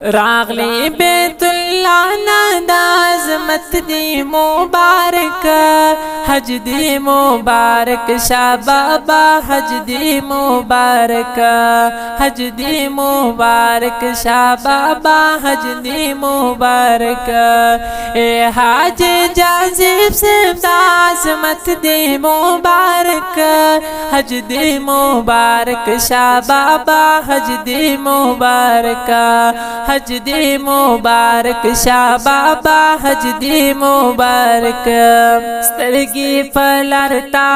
रागली बैतुल्लाह नाज़मत दी मुबारक हज दी मुबारक शाह बाबा हज दी मुबारक हज दी मुबारक शाह बाबा हज दी मुबारक ए हाज जाजिब से नाज़मत दी मुबारक हज दी मुबारक शाह बाबा हज दी मुबारक हज दी मुबारक शाह बाबा हज दी मुबारक स्तरगी पलरता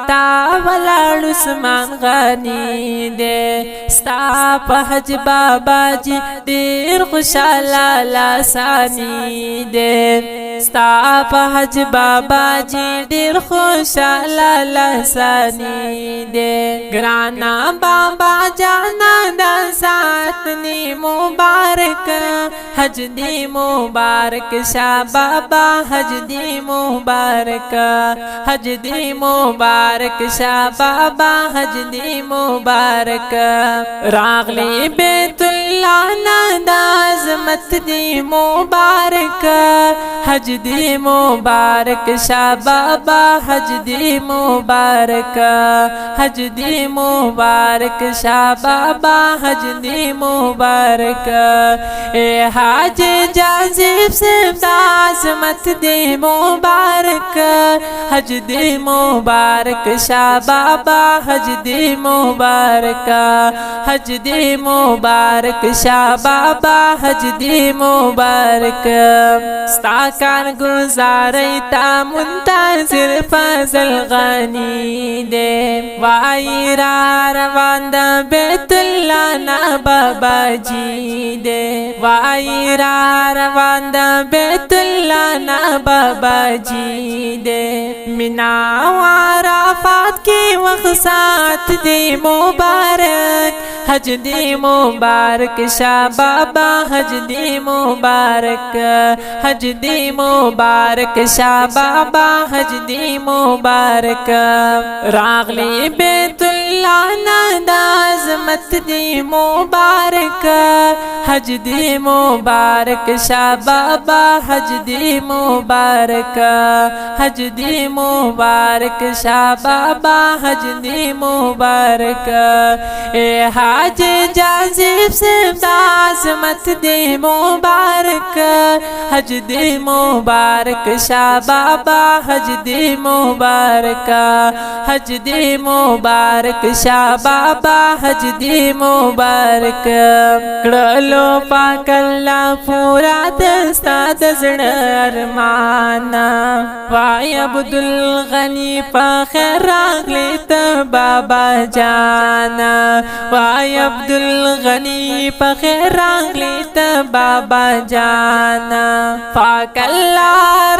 तावलाड़ उस्मान गनी दे स्ताप हज बाबा जी देर खुशाला लासानी दे स्ताप हज बाबा जी देर खुशाला लासानी दे ग्राना बाबा जाना दासातनी मुबारक हज दी मुबारक शाह बाबा हज दी मुबारक हज दी मुबारक शाह बाबा हज दी मुबारक रागली बैतुल्लाह नाज़मत दी मुबारक हज दी मुबारक शाह बाबा हज दी मुबारक हज दी मुबारक शाह बाबा हज दी मुबारक ए हाज जाजिब से नाज़मत दी मुबारक हज दी मुबारक शाह बाबा हज दी मुबारक हज दी मुबारक शाह बाबा हज दी मुबारक स्ताकार गुजारता मुंतज़िर फजल गनी दे वायरा रवांदा बैतुल्लाह ना बाबा जी दे वायरा रवांदा बैतुल्लाह ना बाबा जी दे मिना वाराफात की वक़्सात दी मुबारक हज दी मुबारक शाह बाबा हज दी मुबारक हज दी मुबारक शाह बाबा हज दी मुबारक रागली बैतुल्लाह नाज़मत दी मुबारक हज दी मुबारक शाह बाबा हज दी मुबारक हज दी मुबारक शाह बाबा हज दी मुबारक ए हाज जाजिब से नाज़मत दी मुबारक हज दी मुबारक शाह बाबा हज दी मुबारक हज दी मुबारक शाह बाबा हज दी मुबारक कडलो पाकल्ला पूरा दस्ता दजण अरमाना वाय अब्दुल गनी पखैर रागले त बाबा जाना वाय अब्दुल गनी पखैर रागले त बाबा जाना पाकल्ला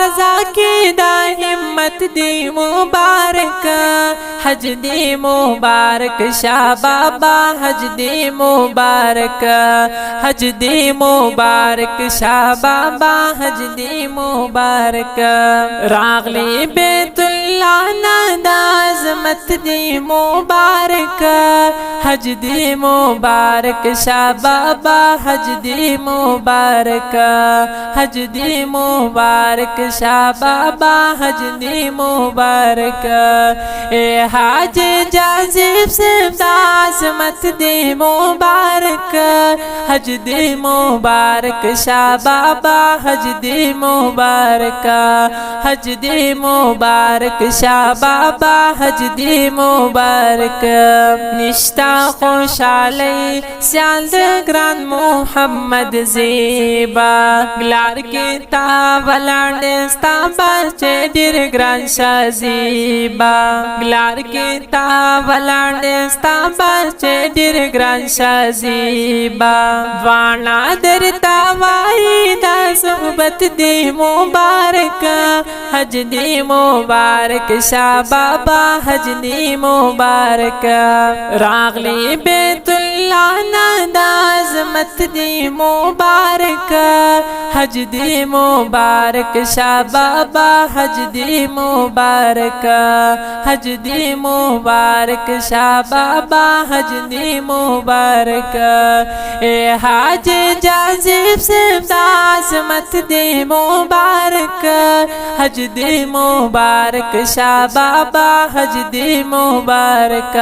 रजा की दा हिम्मत दी मुबारक हज दी मुबारक शाह बाबा हज दी मुबारक हज दी मुबारक शाह बाबा हज दी मुबारक रागली बैतुल्लाह नाज़मत दी मुबारक हज दी मुबारक शाह बाबा हज दी मुबारक हज दी मुबारक शाह बाबा हज दी मुबारक ए हाज जाजिब से नाज़मत दी मुबारक हज दी मुबारक शाह बाबा हज दी मुबारक हज दी मुबारक शाह बाबा हज दी मुबारक निश्ता खुशाली स्याल ग्रान मोहम्मद ज़ेबा ग्लार के तावलांडे बच्चे डिर ग्रान शाह ज़ेबा ग्लार के तावलांडे बच्चे डिर ग्रान शाह ज़ेबा वाना दर तावाई दा सुहबत दी मुबारक हज दी मुबारक शाह बाबा हज दी मुबारक रागली बैतुल्ला नादाज़मत दी मुबारक हज दी मुबारक शाह बाबा हज दी मुबारक हज दी मुबारक शाह बाबा हज दी मुबारक ए हाज जाज़िब से दाज़मत दी मुबारक हज दी मुबारक शाह बाबा हज दी मुबारक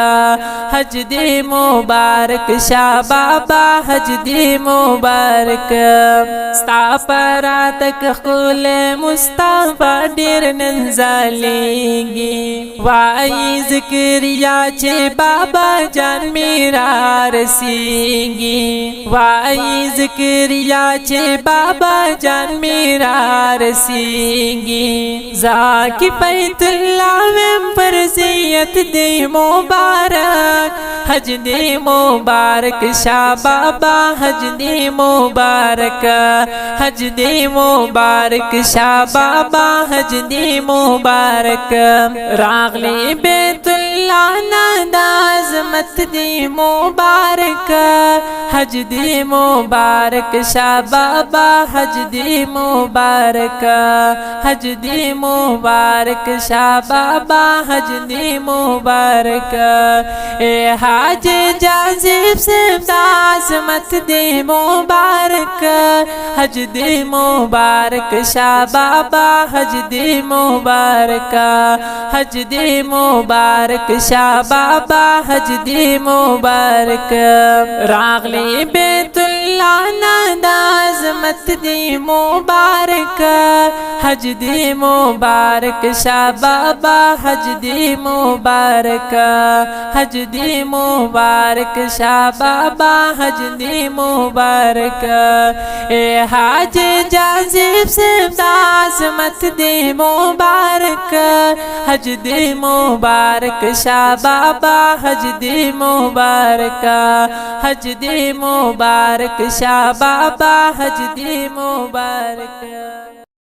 हज दी मुबारक शाह बाबा हज दी मुबारक स्तापरा तक कुल मुस्ताफा डेर नंजालेंगी वाई जिक्रिया चे बाबा जान मेरा रसींगी वाई जिक्रिया चे बाबा जान मेरा रसींगी जाकी बैतुल्ला में फरजियत दे मुबारक हज दे मुबारक शाह बाबा हज दे मुबारक हज दे मुबारक शाह बाबा हज दे मुबारक रागली बैतुल्ला नादाज़मत दी मुबारक हज दे मुबारक शाह बाबा हज दे मुबारक हज दे मुबारक शाह बाबा हज दे मुबारक ए हाज जाज़िब से दाज़मत दे मुबारक हज दे मुबारक शाह बाबा हज दे मुबारक हज दे मुबारक शाह बाबा हज दे मुबारक रागली बैतुल्ला नादाज़मत दी मुबारक हज दे मुबारक शाह बाबा हज दे मुबारक हज दे मुबारक शाह बाबा हज दे मुबारक ए हाज जाज़िब से दाज़मत दे मुबारक हज दे मुबारक शाह बाबा हज दे मुबारक हज दे मुबारक शाह बाबा हज दे मुबारक।